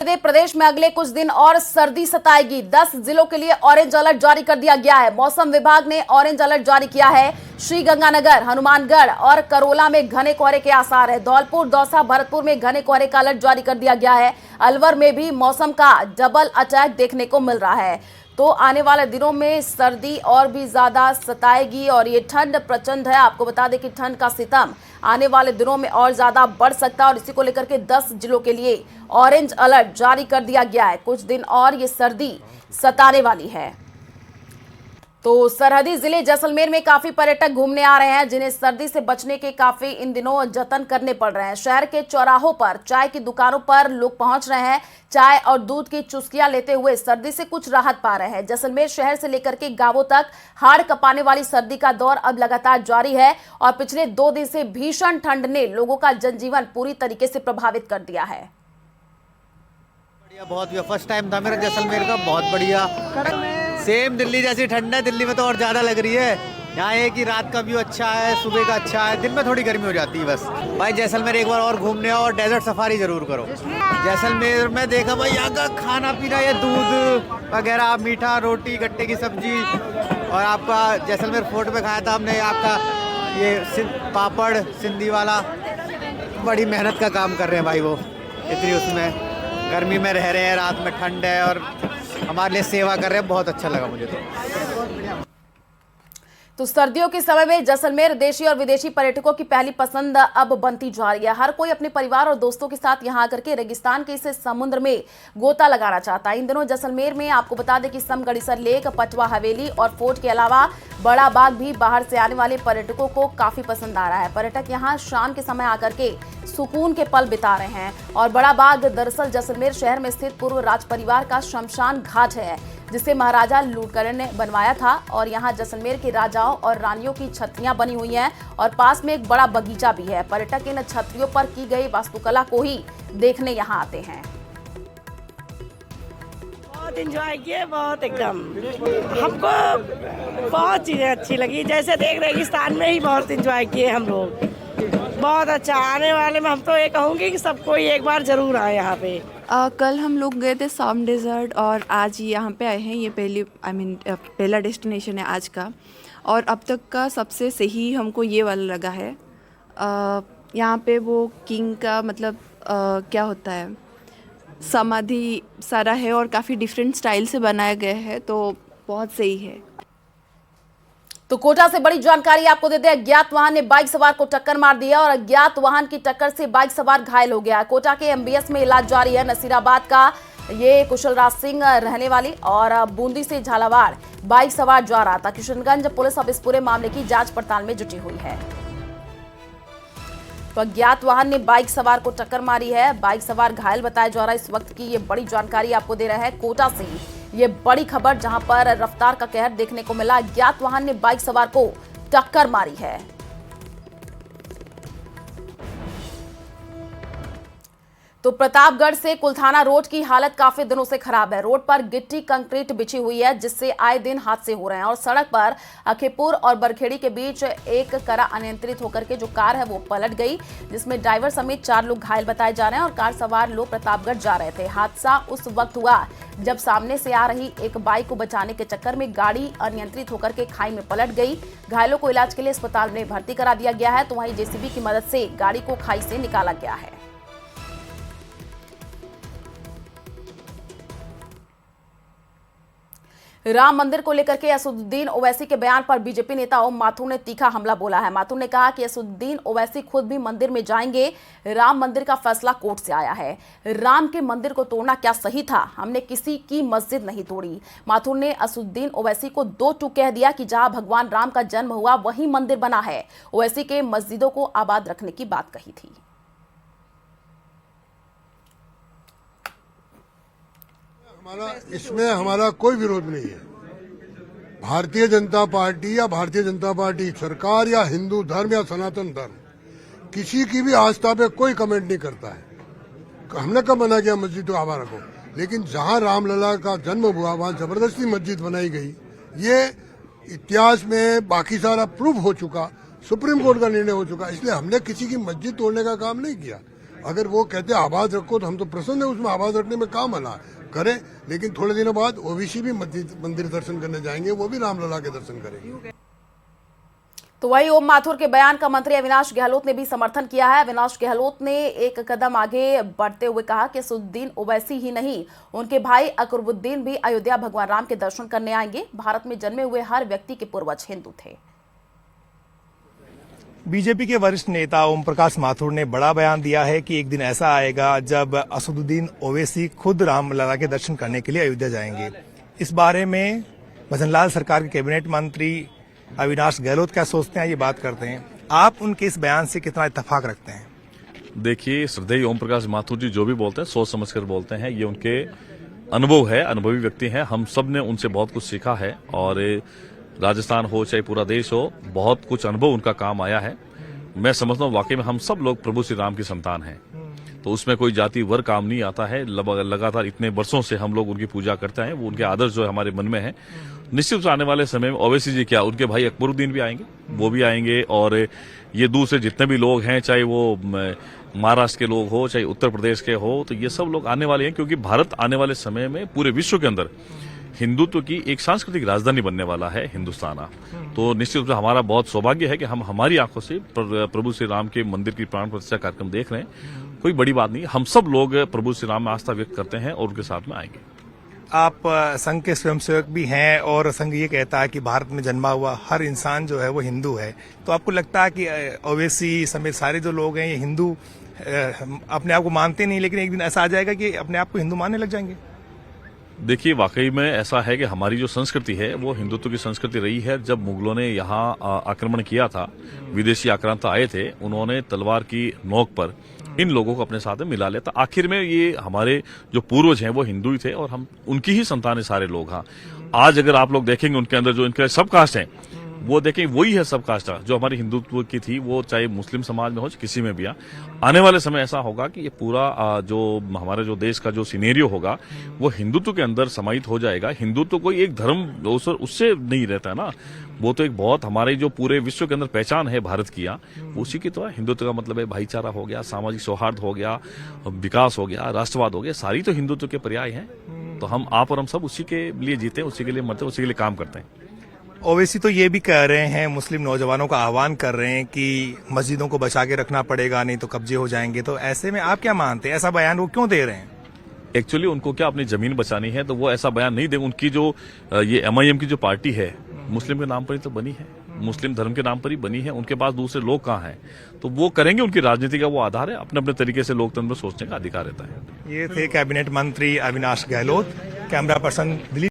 प्रदेश में अगले कुछ दिन और सर्दी सताएगी। 10 जिलों के लिए ऑरेंज अलर्ट जारी कर दिया गया है। मौसम विभाग ने ऑरेंज अलर्ट जारी किया है। श्रीगंगानगर, हनुमानगढ़ और करोला में घने कोहरे के आसार है। धौलपुर, दौसा, भरतपुर में घने कोहरे का अलर्ट जारी कर दिया गया है। अलवर में भी मौसम का डबल अटैक देखने को मिल रहा है। तो आने वाले दिनों में सर्दी और भी ज्यादा सताएगी और ये ठंड प्रचंड है। आपको बता दें कि ठंड का सितम आने वाले दिनों में और ज्यादा बढ़ सकता है और इसी को लेकर के 10 जिलों के लिए ऑरेंज अलर्ट जारी कर दिया गया है। कुछ दिन और ये सर्दी सताने वाली है। तो सरहदी जिले जैसलमेर में काफी पर्यटक घूमने आ रहे हैं, जिन्हें सर्दी से बचने के काफी इन दिनों जतन करने पड़ रहे हैं। शहर के चौराहों पर चाय की दुकानों पर लोग पहुंच रहे हैं। चाय और दूध की चुस्कियां लेते हुए सर्दी से कुछ राहत पा रहे हैं। जैसलमेर शहर से लेकर के गांवों तक हाड़ कपाने वाली सर्दी का दौर अब लगातार जारी है और पिछले 2 दिन से भीषण ठंड ने लोगों का जनजीवन पूरी तरीके से प्रभावित कर दिया है। बहुत फर्स्ट टाइम था मेरा जैसलमेर का, बहुत बढ़िया। सेम दिल्ली जैसी ठंड है, दिल्ली में तो और ज्यादा लग रही है। यहाँ है कि रात का व्यू अच्छा है, सुबह का अच्छा है, दिन में थोड़ी गर्मी हो जाती है बस। भाई जैसलमेर एक बार और घूमने आओ और डेजर्ट सफारी जरूर करो। जैसलमेर में देखा भाई यहाँ का खाना पीना, ये दूध वगैरह, मीठा, रोटी, गट्टे की सब्जी और आपका जैसलमेर फोर्ट में खाया था हमने आपका ये पापड़ सिंधी वाला। बड़ी मेहनत का काम कर रहे हैं भाई वो, इतनी उसमें गर्मी में रह रहे हैं, रात में ठंड है और हमारे लिए सेवा कर रहे हैं। बहुत अच्छा लगा मुझे तो सर्दियों के समय में जैसलमेर देशी और विदेशी पर्यटकों की पहली पसंद अब बनती जा रही है। हर कोई अपने परिवार और दोस्तों के साथ यहां आकर के रेगिस्तान के इस समुद्र में गोता लगाना चाहता है। इन दिनों जैसलमेर में आपको बता दें कि समगढ़ीसर लेक, पटवा हवेली और फोर्ट के अलावा बड़ा बाग भी बाहर से आने वाले पर्यटकों को काफी पसंद आ रहा है। पर्यटक यहाँ शाम के समय आकर के सुकून के पल बिता रहे हैं। और बड़ा बाग दरअसल जैसलमेर शहर में स्थित पूर्व राज परिवार का शमशान घाट है, जिसे महाराजा लूटकरण ने बनवाया था। और यहाँ जैसलमेर के राजाओं और रानियों की छतरियां बनी हुई हैं और पास में एक बड़ा बगीचा भी है। पर्यटक इन छतरियों पर की गई वास्तुकला को ही देखने यहाँ आते हैं। बहुत एंजॉय किए, बहुत एकदम हमको बहुत चीजें अच्छी लगी। जैसे देख रेगिस्तान में ही बहुत एंजॉय किए हम लोग, बहुत अच्छा। आने वाले में हम तो ये कहूँगी कि सबको एक बार जरूर आए यहाँ पे। कल हम लोग गए थे साम डेजर्ट और आज यहाँ पे आए हैं। ये पहला डेस्टिनेशन है आज का और अब तक का सबसे सही हमको ये वाला लगा है। यहाँ पे वो किंग का मतलब क्या होता है, समाधि सारा है और काफ़ी डिफरेंट स्टाइल से बनाया गया है, तो बहुत सही है। तो कोटा से बड़ी जानकारी आपको देते हैं। अज्ञात वाहन ने बाइक सवार को टक्कर मार दिया और अज्ञात वाहन की टक्कर से बाइक सवार घायल हो गया। कोटा के एमबीएस में इलाज जारी है। नसीराबाद का ये कुशलराज सिंह रहने वाली और बूंदी से झालावाड़ बाइक सवार जा रहा था। किशनगंज पुलिस अब इस पूरे मामले की जांच पड़ताल में जुटी हुई है। तो अज्ञात वाहन ने बाइक सवार को टक्कर मारी है, बाइक सवार घायल बताया जा रहा है। इस वक्त की ये बड़ी जानकारी आपको दे रहा है कोटा से ये बड़ी खबर, जहां पर रफ्तार का कहर देखने को मिला। अज्ञात वाहन ने बाइक सवार को टक्कर मारी है। तो प्रतापगढ़ से कुलथाना रोड की हालत काफी दिनों से खराब है। रोड पर गिट्टी कंक्रीट बिछी हुई है, जिससे आए दिन हादसे हो रहे हैं और सड़क पर अखीपुर और बरखेड़ी के बीच एक करा अनियंत्रित होकर के जो कार है वो पलट गई, जिसमें ड्राइवर समेत 4 लोग घायल बताए जा रहे हैं और कार सवार लोग प्रतापगढ़ जा रहे थे। हादसा उस वक्त हुआ जब सामने से आ रही एक बाइक को बचाने के चक्कर में गाड़ी अनियंत्रित होकर के खाई में पलट गई। घायलों को इलाज के लिए अस्पताल में भर्ती करा दिया गया है। तो वहीं जेसीबी की मदद से गाड़ी को खाई से निकाला गया है। राम मंदिर को लेकर के असदुद्दीन ओवैसी के बयान पर बीजेपी नेता ओम माथुर ने तीखा हमला बोला है। माथुर ने कहा कि असदुद्दीन ओवैसी खुद भी मंदिर में जाएंगे। राम मंदिर का फैसला कोर्ट से आया है। राम के मंदिर को तोड़ना क्या सही था? हमने किसी की मस्जिद नहीं तोड़ी। माथुर ने असदुद्दीन ओवैसी को 2 टूक कह दिया कि जहां भगवान राम का जन्म हुआ वहीं मंदिर बना है। ओवैसी के मस्जिदों को आबाद रखने की बात कही थी। इसमें हमारा कोई विरोध नहीं है। भारतीय जनता पार्टी या भारतीय जनता पार्टी सरकार या हिंदू धर्म या सनातन धर्म किसी की भी आस्था पे कोई कमेंट नहीं करता है। हमने कब मना किया मस्जिद को आबाद रखो, लेकिन जहां रामलला का जन्म हुआ वहां जबरदस्ती मस्जिद बनाई गई। ये इतिहास में बाकी सारा प्रूफ हो चुका, सुप्रीम कोर्ट का निर्णय हो चुका, इसलिए हमने किसी की मस्जिद तोड़ने का काम नहीं किया। अगर वो कहते हैं आबाद रखो तो हम तो प्रसन्न है, उसमें आबाद रखने में काम मना करें, लेकिन थोड़े दिनों बाद ओबीसी भी मंदिर दर्शन करने जाएंगे, वो भी रामलला के दर्शन करेंगे। तो वही ओम माथुर के बयान का मंत्री अविनाश गहलोत ने भी समर्थन किया है। अविनाश गहलोत ने एक कदम आगे बढ़ते हुए कहा कि असदुद्दीन ओवैसी ही नहीं, उनके भाई अकबरुद्दीन भी अयोध्या भगवान राम के दर्शन करने आएंगे। भारत में जन्मे हुए हर व्यक्ति के पूर्वज हिंदू थे। बीजेपी के वरिष्ठ नेता ओम प्रकाश माथुर ने बड़ा बयान दिया है कि एक दिन ऐसा आएगा जब असदुद्दीन ओवैसी खुद रामलला के दर्शन करने के लिए अयोध्या जाएंगे। इस बारे में भजनलाल सरकार के कैबिनेट मंत्री अविनाश गहलोत क्या सोचते हैं, ये बात करते हैं। आप उनके इस बयान से कितना इत्तेफाक रखते हैं? देखिए, श्रद्धेय ओम प्रकाश माथुर जी जो भी बोलते हैं सोच समझकर बोलते हैं, ये उनके अनुभव है, अनुभवी व्यक्ति हैं। हम सब ने उनसे बहुत कुछ सीखा है और राजस्थान हो चाहे पूरा देश हो, बहुत कुछ अनुभव उनका काम आया है। मैं समझता हूँ वाकई में हम सब लोग प्रभु श्री राम की संतान हैं, तो उसमें कोई जाति वर्ग काम नहीं आता है। लगातार इतने वर्षों से हम लोग उनकी पूजा करते हैं, वो उनके आदर्श जो है हमारे मन में है। निश्चित रूप से आने वाले समय में ओवैसी जी क्या, उनके भाई अकबरुद्दीन भी आएंगे, वो भी आएंगे, और ये दूसरे जितने भी लोग हैं, चाहे वो महाराष्ट्र के लोग हो चाहे उत्तर प्रदेश के हो, तो ये सब लोग आने वाले हैं, क्योंकि भारत आने वाले समय में पूरे विश्व के अंदर हिंदुत्व की एक सांस्कृतिक राजधानी बनने वाला है हिंदुस्तान। तो निश्चित रूप से हमारा बहुत सौभाग्य है कि हम हमारी आंखों से प्रभु श्री राम के मंदिर की प्राण प्रतिष्ठा कार्यक्रम देख रहे हैं। कोई बड़ी बात नहीं, हम सब लोग प्रभु श्री राम में आस्था व्यक्त करते हैं और उनके साथ में आएंगे। आप संघ के स्वयंसेवक भी हैं और संघ ये कहता है कि भारत में जन्मा हुआ हर इंसान जो है वो हिंदू है, तो आपको लगता है कि ओवैसी समेत सारे जो लोग हैं ये हिंदू अपने आप को मानते नहीं, लेकिन एक दिन ऐसा आ जाएगा कि अपने आप को हिंदू मानने लग जाएंगे? देखिए, वाकई में ऐसा है कि हमारी जो संस्कृति है वो हिंदुत्व की संस्कृति रही है। जब मुगलों ने यहाँ आक्रमण किया था, विदेशी आक्रांता आए थे, उन्होंने तलवार की नोक पर इन लोगों को अपने साथ में मिला लिया था। आखिर में ये हमारे जो पूर्वज हैं वो हिंदू ही थे और हम उनकी ही संतान है सारे लोग। हाँ, आज अगर आप लोग देखेंगे उनके अंदर जो इनके सब कास्ट हैं, वो देखें वही है सब कास्ट जो हमारी हिंदुत्व की थी, वो चाहे मुस्लिम समाज में हो किसी में भी। आने वाले समय ऐसा होगा कि ये पूरा जो हमारे जो देश का जो सिनेरियो होगा वो हिंदुत्व के अंदर समाहित हो जाएगा। हिंदुत्व कोई एक धर्म उससे नहीं रहता है ना, वो तो एक बहुत हमारे जो पूरे विश्व के अंदर पहचान है भारत की, उसी की तो है। हिंदुत्व का मतलब है भाईचारा हो गया, सामाजिक सौहार्द हो गया, विकास हो गया, राष्ट्रवाद हो गया, सारी तो हिंदुत्व के पर्याय हैं। तो आप और हम सब उसी के लिए जीते, उसी के लिए मरते, उसी के लिए काम करते हैं। ओवैसी तो ये भी कह रहे हैं, मुस्लिम नौजवानों का आह्वान कर रहे हैं कि मस्जिदों को बचा के रखना पड़ेगा, नहीं तो कब्जे हो जाएंगे। तो ऐसे में आप क्या मानते हैं, ऐसा बयान वो क्यों दे रहे हैं? एक्चुअली उनको क्या अपनी जमीन बचानी है, तो वो ऐसा बयान नहीं देंगे। उनकी जो ये MIM की जो पार्टी है, मुस्लिम के नाम पर ही तो बनी है, मुस्लिम धर्म के नाम पर ही बनी है। उनके पास दूसरे लोग कहाँ हैं, तो वो करेंगे, उनकी राजनीति का वो आधार है। अपने अपने तरीके से लोकतंत्र में सोचने का अधिकार रहता है। ये थे कैबिनेट मंत्री अविनाश गहलोत। Camera person Dilip.